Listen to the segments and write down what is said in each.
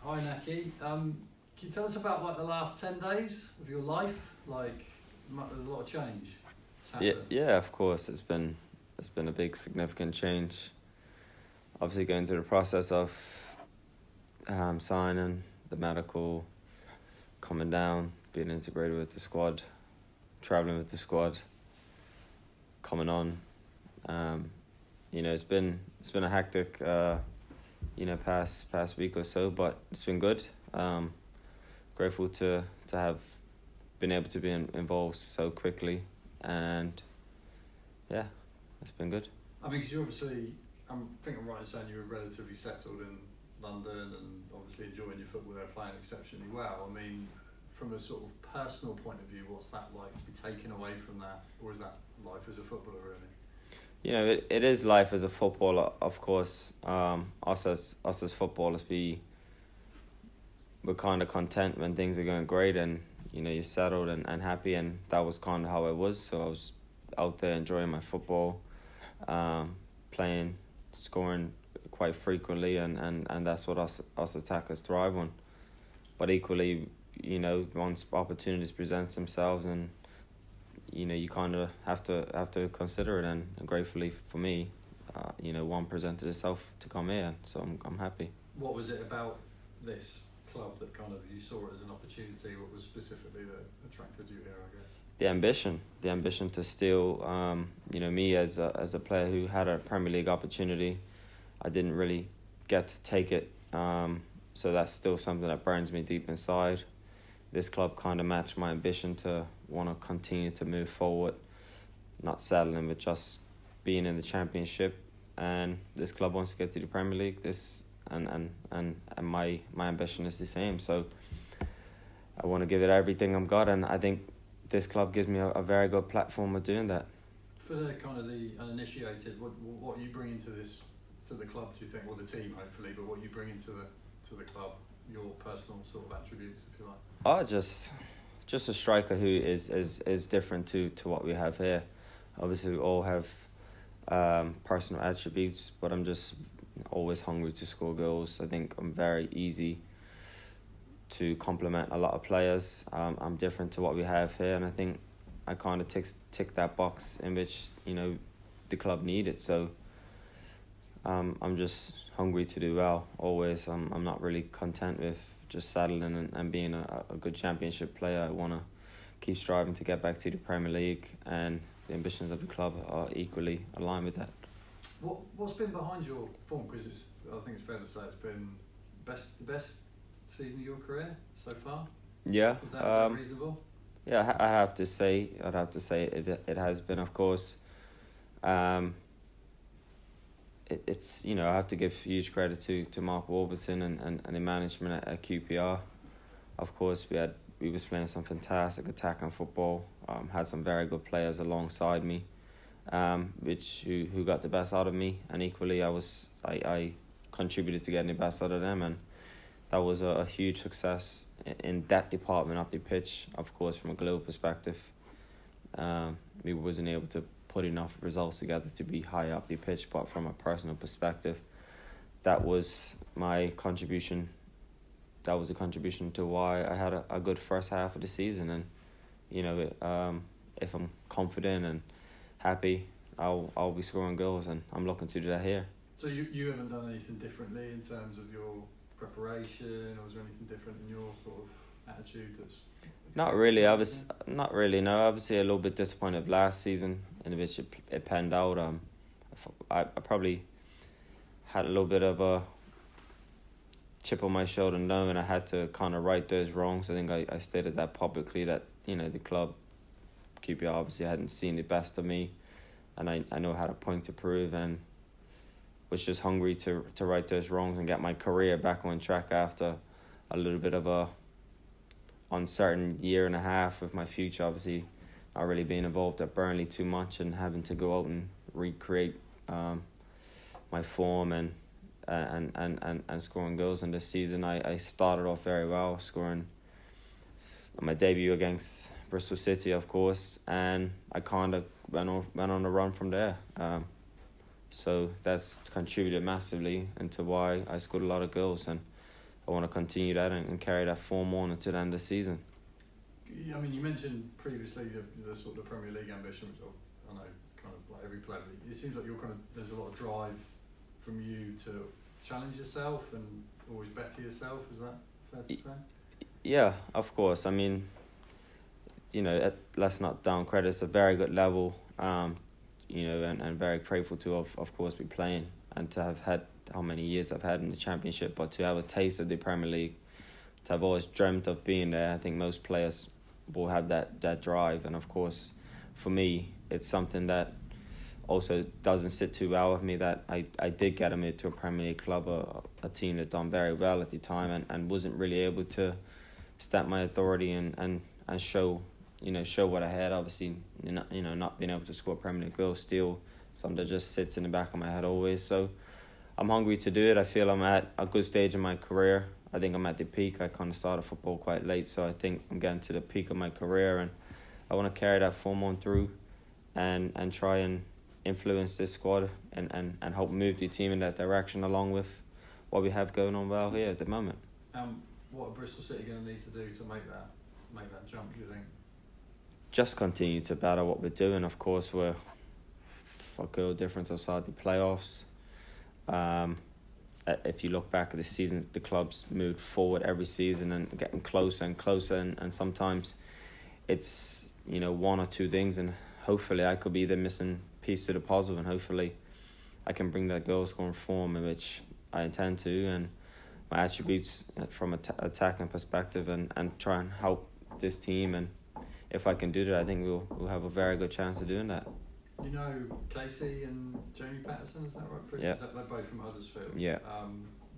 Hi Nahki. Can you tell us about like the last 10 days of your life? Like, there's a lot of change. Yeah, of course. It's been a big significant change. Obviously, going through the process of signing the medical, coming down, being integrated with the squad, traveling with the squad, coming on. It's been a hectic past week or so, but it's been good. Grateful to have been able to be involved so quickly, and yeah, it's been good. I mean, because you obviously, I think I'm right in saying you were relatively settled in London and obviously enjoying your football there, playing exceptionally well. I mean, from a sort of personal point of view, what's that like to be taken away from that, or is that life as a footballer really? It is life as a footballer, of course. Us as footballers, we're kind of content when things are going great and, you're settled and happy, and that was kind of how it was. So I was out there enjoying my football, playing, scoring quite frequently, and that's what us attackers thrive on. But equally, once opportunities present themselves, and you kind of have to consider it, and gratefully for me, one presented itself to come here, so I'm happy. What was it about this club that kind of you saw it as an opportunity? What was specifically that attracted you here, I guess? The ambition to still, me as a player who had a Premier League opportunity, I didn't really get to take it, so that's still something that burns me deep inside. This club kind of matched my ambition to want to continue to move forward, not settling with just being in the Championship. And this club wants to get to the Premier League. And my ambition is the same. So I want to give it everything I've got, and I think this club gives me a very good platform of doing that. For the kind of the uninitiated, what are you bringing to the club? Do you think, or the team hopefully, but what are you bringing to the club? Your personal sort of attributes, if you like. Just a striker who is different to what we have here. Obviously, we all have personal attributes, but I'm just always hungry to score goals. I think I'm very easy to complement a lot of players. I'm different to what we have here, and I think I kind of tick that box in which the club needed. So I'm just hungry to do well. Always, I'm not really content with just settling and being a good Championship player. I want to keep striving to get back to the Premier League, and the ambitions of the club are equally aligned with that. What's been behind your form? Because I think it's fair to say it's been the best season of your career so far. Yeah. Is that reasonable? Yeah, I'd have to say it has been, of course. It's I have to give huge credit to Mark Warburton and the management at QPR. Of course, we was playing some fantastic attacking football. Had some very good players alongside me, who got the best out of me, and equally I contributed to getting the best out of them, and that was a huge success in that department of the pitch. Of course, from a global perspective, we wasn't able to put enough results together to be high up the pitch, but from a personal perspective, that was my contribution. That was a contribution to why I had a good first half of the season, and if I'm confident and happy, I'll be scoring goals, and I'm looking to do that here. So you haven't done anything differently in terms of your preparation, or is there anything different in your sort of attitude that's... Not really. No. Obviously, a little bit disappointed last season in which it panned out. I probably had a little bit of a chip on my shoulder, knowing I had to kind of right those wrongs. I think I stated that publicly, that the club, QPR, obviously hadn't seen the best of me, and I know I had a point to prove, and was just hungry to right those wrongs and get my career back on track after a little bit of a uncertain year and a half of my future. Obviously, not really being involved at Burnley too much, and having to go out and recreate my form and scoring goals in this season. I started off very well, scoring my debut against Bristol City, of course, and I kind of went on a run from there. So that's contributed massively into why I scored a lot of goals, and I want to continue that and carry that form on until the end of the season. I mean, you mentioned previously the sort of Premier League ambition, which I know kind of like every player. It seems like there's a lot of drive from you to challenge yourself and always better yourself. Is that fair to say? Yeah, of course. I mean, let's not down credit. It's a very good level, and very grateful to of course be playing and to have had how many years I've had in the Championship, but to have a taste of the Premier League, to have always dreamt of being there. I think most players will have that drive, and of course, for me, it's something that also doesn't sit too well with me that I did get him to a Premier League club, a team that done very well at the time, and wasn't really able to stamp my authority and show what I had. Obviously, not being able to score a Premier League goal, still something that just sits in the back of my head always. So I'm hungry to do it. I feel I'm at a good stage in my career. I think I'm at the peak. I kind of started football quite late, so I think I'm getting to the peak of my career, and I want to carry that form on through and try and influence this squad and help move the team in that direction along with what we have going on well here at the moment. What are Bristol City going to need to do to make that jump, do you think? Just continue to battle what we're doing. Of course, we're a goal difference outside the playoffs. If you look back at the season, the club's moved forward every season and getting closer and closer, and sometimes it's one or two things, and hopefully I could be the missing piece to the puzzle, and hopefully I can bring that goal scoring form in which I intend to, and my attributes from an attacking perspective, and try and help this team. And if I can do that, I think we'll have a very good chance of doing that. You know Casey and Jamie Patterson, is that right? Yeah. They're both from Huddersfield. Yeah.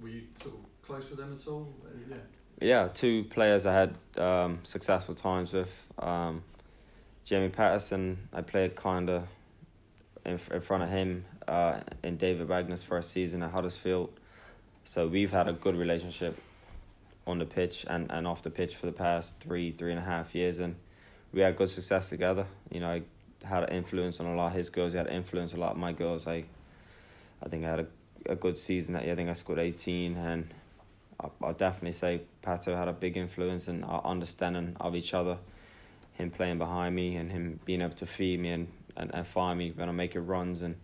Were you sort of close with them at all? Yeah. Yeah, two players I had successful times with. Jamie Patterson, I played kind of in front of him in David Wagner's first season at Huddersfield. So we've had a good relationship on the pitch and off the pitch for the past three and a half years, and we had good success together. I had an influence on a lot of his goals. He had an influence on a lot of my goals. I think I had a good season that year. I think I scored 18, and I'll definitely say Pato had a big influence in our understanding of each other. Him playing behind me and him being able to feed me and find me when I'm making runs, and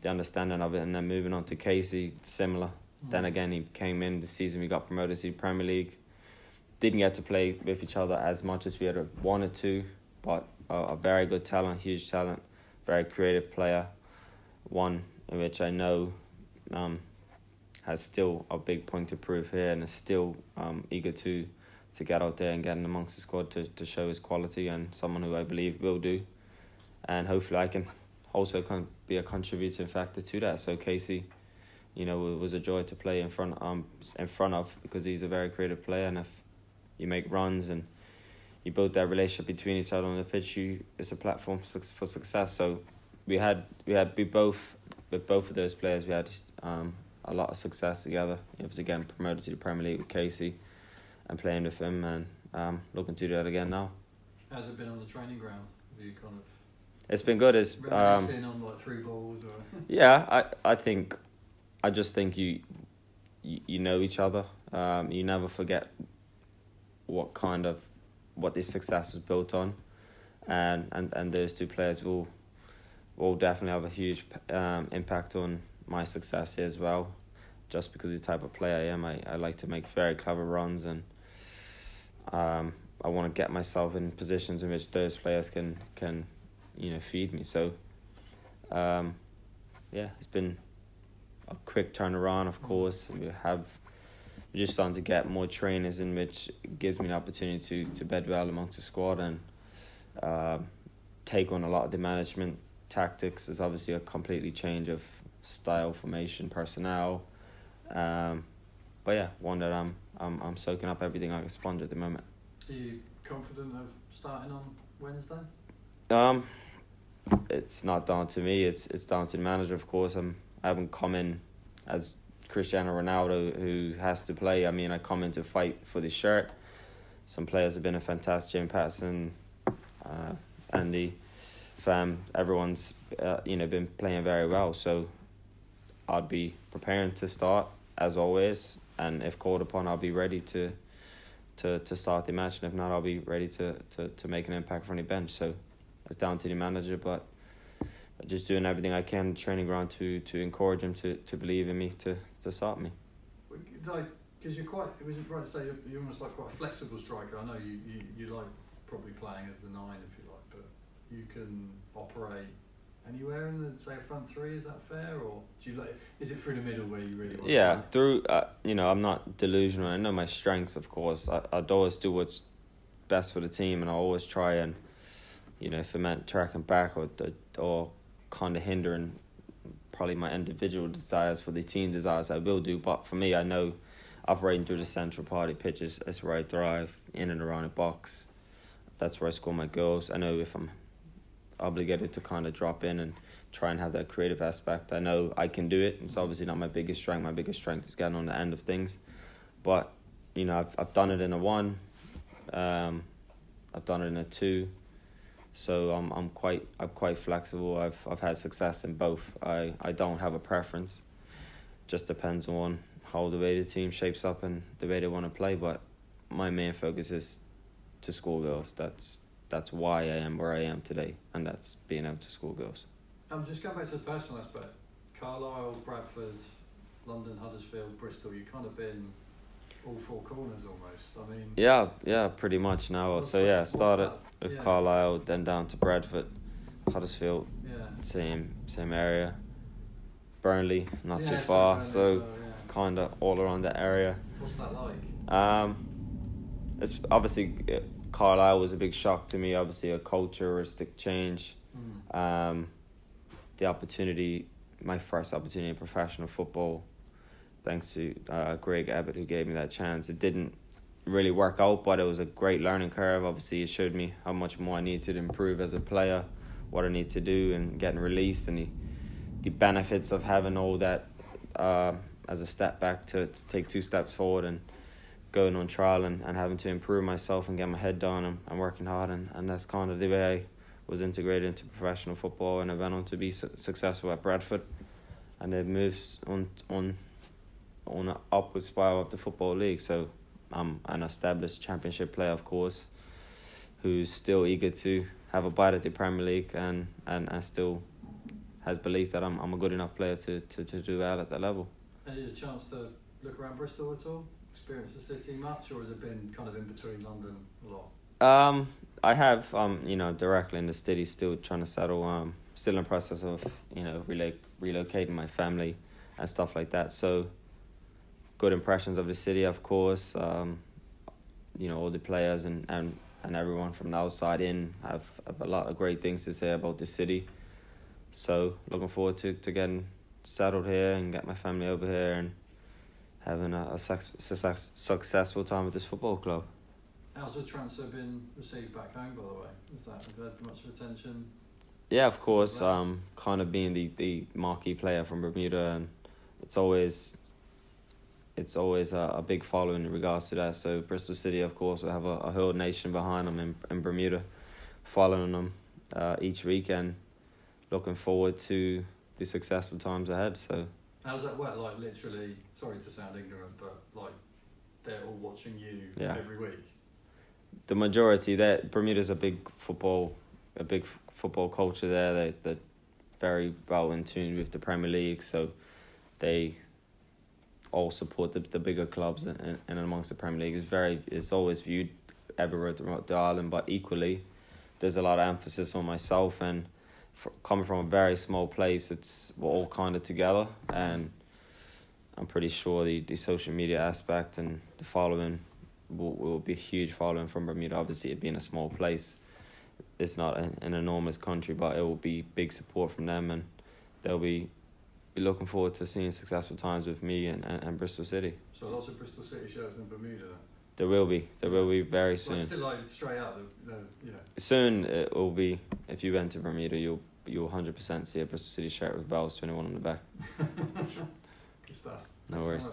the understanding of it. And then moving on to Casey, similar. Then again, he came in the season we got promoted to the Premier League. Didn't get to play with each other as much as we had wanted to, but a very good talent, huge talent, very creative player. One in which I know has still a big point to prove here, and is still eager to get out there and get in amongst the squad to show his quality, and someone who I believe will do. And hopefully I can also be a contributing factor to that. So Casey, it was a joy to play in front of, because he's a very creative player, and if you make runs and you build that relationship between each other on the pitch, it's a platform for success. So we both of those players, we had a lot of success together. He was again promoted to the Premier League with Casey and playing with him, and looking to do that again now. How's it been on the training ground? Have you kind of... It's been good. It's reminiscing on like through balls or... Yeah, I just think you know each other. You never forget what this success was built on, and those two players will definitely have a huge impact on my success here as well, just because of the type of player I am. I like to make very clever runs, and I want to get myself in positions in which those players can feed me. So it's been a quick turnaround, of course. We're just starting to get more trainers, in which gives me the opportunity to bed well amongst the squad and take on a lot of the management tactics. There's obviously a completely change of style, formation, personnel, but yeah, one that I'm soaking up everything like a sponge at the moment. Are you confident of starting on Wednesday? It's not down to me. It's down to the manager, of course. I haven't come in as Cristiano Ronaldo who has to play. I mean, I come in to fight for the shirt. Some players have been a fantastic. Jamie Patterson, Andy, Fam. Everyone's been playing very well. So I'd be preparing to start as always. and if called upon, I'll be ready to start the match, and if not, I'll be ready to make an impact from the bench. So it's down to the manager, but just doing everything I can in the training ground to encourage him to believe in me to start me. Like, because you're quite, was it right to say you're almost like quite a flexible striker? I know you like probably playing as the 9 if you like, but you can operate anywhere in the, say, front three. Is that fair, or do you like? Is it through the middle where you really want? Yeah, to play? through I'm not delusional. I know my strengths, of course. I'd always do what's best for the team, and I always try and, if it meant tracking back or kind of hindering probably my individual desires for the team desires, I will do. But for me, I know operating through the central part of the pitch is where I thrive, in and around the box. That's where I score my goals. I know if I'm obligated to kind of drop in and try and have that creative aspect, I know I can do it. It's obviously not my biggest strength. My biggest strength is getting on the end of things. But, I've done it in a 1. I've done it in a 2. So I'm quite flexible. I've had success in both. I don't have a preference. Just depends on how the way the team shapes up and the way they want to play. But my main focus is to score goals. That's why I am where I am today, and that's being able to score goals. Just going back to the personal aspect. Carlisle, Bradford, London, Huddersfield, Bristol. You've kind of been all 4 corners almost. I mean. Yeah, pretty much now. So yeah, started with Carlisle, then down to Bradford, Huddersfield, same area. Burnley, not too far, so kind of all around that area. What's that like? It's obviously Carlisle was a big shock to me. Obviously, a culturistic change. The opportunity, my first opportunity in professional football, thanks to Greg Abbott, who gave me that chance. It didn't really work out, but it was a great learning curve. Obviously, it showed me how much more I need to improve as a player, what I need to do, and getting released, and the benefits of having all that as a step back to take 2 steps forward and going on trial and having to improve myself and get my head down and working hard, and that's kind of the way I was integrated into professional football, and I went on to be successful at Bradford, and it moves on an upward spiral of the Football League. So I'm an established Championship player, of course, who's still eager to have a bite at the Premier League and still has belief that I'm a good enough player to do well at that level. Had you a chance to look around Bristol at all? Experience the city much, or has it been kind of in between London a lot? I have, directly in the city, still trying to settle. Still in the process of, relocating my family and stuff like that. So, good impressions of the city, of course. All the players and everyone from the outside in have a lot of great things to say about the city. So, looking forward to getting settled here and get my family over here and having a successful time with this football club. How's the transfer been received back home, by the way? Have you had much attention? Yeah, of course. Kind of being the marquee player from Bermuda, and it's always a big following in regards to that. So Bristol City, of course, will have a whole nation behind them in Bermuda, following them each week, and looking forward to the successful times ahead. So. How's that work? Like, literally, sorry to sound ignorant, but like they're all watching you every week. The majority, Bermuda's a big football culture there. They're very well in tune with the Premier League, so they all support the bigger clubs and amongst the Premier League. It's always viewed everywhere throughout the island, but equally, there's a lot of emphasis on myself, and coming from a very small place, we're all kind of together, and I'm pretty sure the social media aspect and the following will be a huge following from Bermuda. Obviously, it being a small place, it's not an enormous country, but it will be big support from them, and they'll be looking forward to seeing successful times with me and Bristol City. So lots of Bristol City shirts in Bermuda. There will be very soon. Well, still like straight out, Soon it will be. If you went to Bermuda, you'll 100% see a Bristol City shirt with Wells 21 on the back. Good stuff. No worries.